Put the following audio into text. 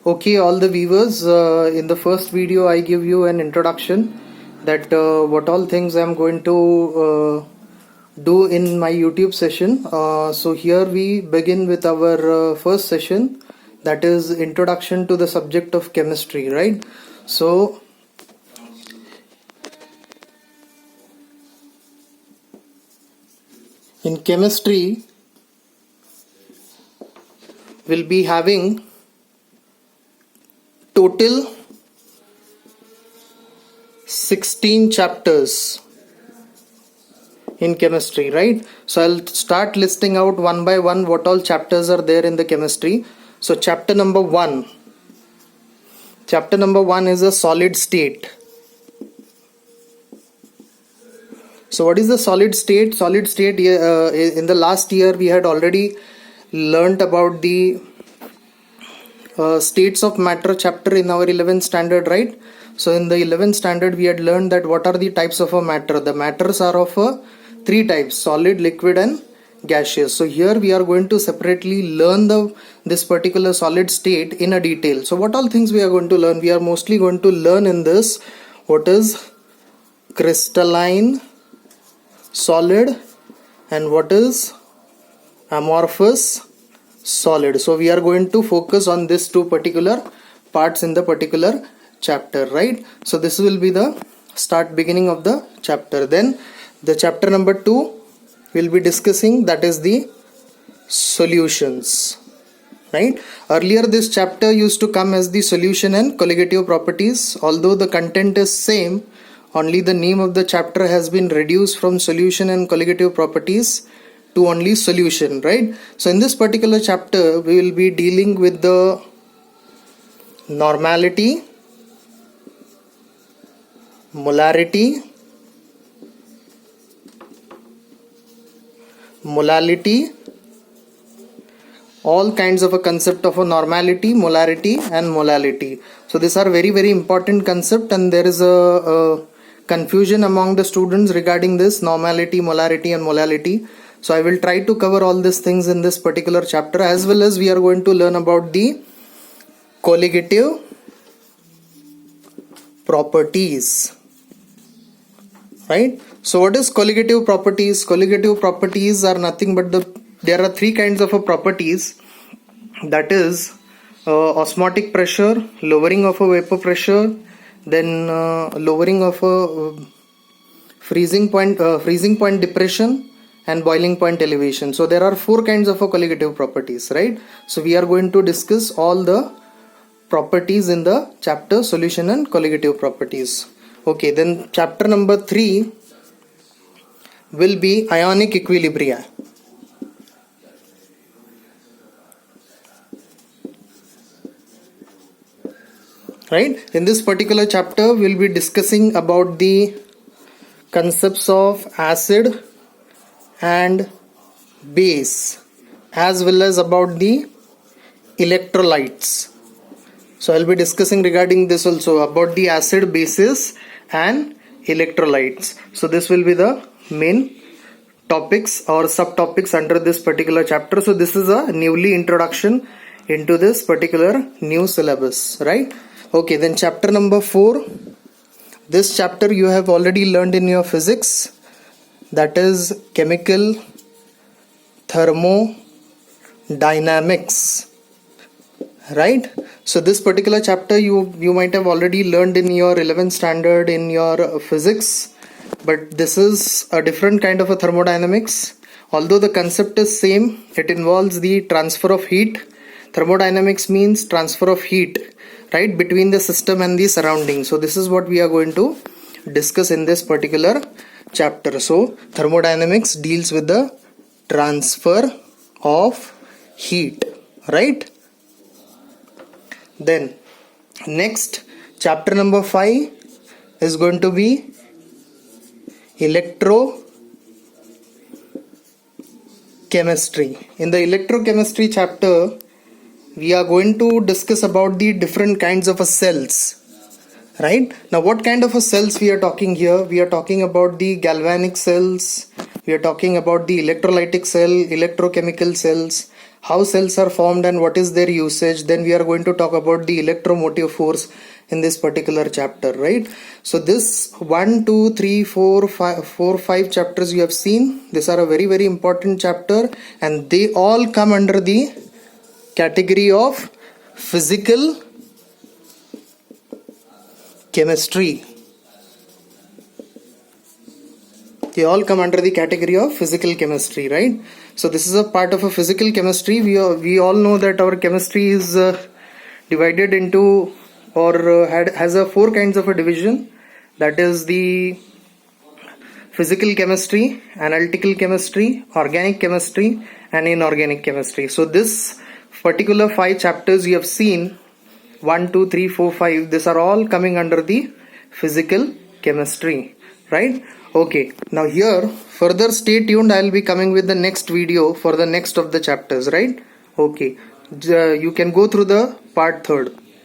Okay, all the viewers, in the first video I give you an introduction that what all things I'm going to do in my YouTube session. So here we begin with our first session, that is introduction to the subject of chemistry, right? So in chemistry we'll be having total 16 chapters in chemistry, right? So I'll start listing out one by one what all chapters are there in the chemistry. So chapter number 1 is a solid state. So what is the solid state? Solid state, in the last year we had already learnt about the states of matter chapter in our 11th standard, right? So in the 11th standard we had learned that what are the types of a matter. The matters are of three types: solid, liquid and gaseous. So here we are going to separately learn this particular solid state in a detail. So what all things we are going to learn? We are mostly going to learn in this what is crystalline solid and what is amorphous solid. So we are going to focus on these two particular parts in the particular chapter, right? So this will be the beginning of the chapter. Then the chapter number 2 we'll be discussing, that is the solutions, right? Earlier this chapter used to come as the solution and colligative properties. Although the content is same, only the name of the chapter has been reduced from solution and colligative properties to only solution, right? So in this particular chapter we will be dealing with the normality, molarity, all kinds of a concept of a normality, molarity and molality. So these are very important concept, and there is a confusion among the students regarding this normality, molarity and molality. So I will try to cover all these things in this particular chapter, as well as we are going to learn about the colligative properties, right? So what is colligative properties? Colligative properties are nothing but there are three kinds of a properties, that is osmotic pressure, lowering of a vapor pressure, then lowering of a freezing point depression and boiling point elevation. So there are four kinds of a colligative properties, right? So we are going to discuss all the properties in the chapter solution and colligative properties. Okay, then chapter number 3 will be ionic equilibria. Right? In this particular chapter we'll be discussing about the concepts of acid and base, as well as about the electrolytes. So I'll be discussing regarding this also, about the acid, bases and electrolytes. So this will be the main topics or subtopics under this particular chapter. So this is a newly introduction into this particular new syllabus, right? Okay, then chapter number 4. This chapter you have already learned in your physics, that is chemical thermodynamics, right? So this particular chapter you might have already learned in your 11th standard in your physics, but this is a different kind of a thermodynamics. Although the concept is same, it involves the transfer of heat. Thermodynamics means transfer of heat, right, between the system and the surrounding. So this is what we are going to discuss in this particular chapter. So thermodynamics deals with the transfer of heat, right? Then next, chapter number 5 is going to be electrochemistry. In the electrochemistry chapter we are going to discuss about the different kinds of cells, right? Now what kind of cells we are talking here? We are talking about the galvanic cells, we are talking about the electrolytic cell, electrochemical cells, how cells are formed and what is their usage. Then we are going to talk about the electromotive force in this particular chapter, right? So this 1, 2, 3, 4, 5 chapters you have seen, these are a very, very important chapter, and they all come under the category of physical chemistry. They all come under the category of physical chemistry, right? So this is a part of a physical chemistry. We all know that our chemistry is divided into or has a 4 kinds of a division. That is the physical chemistry, analytical chemistry, organic chemistry, and inorganic chemistry. So this particular 5 chapters you have seen, 1, 2, 3, 4, 5, these are all coming under the physical chemistry, right? Okay, now here further stay tuned. I will be coming with the next video for the next of the chapters, right? Okay, you can go through the part 3rd.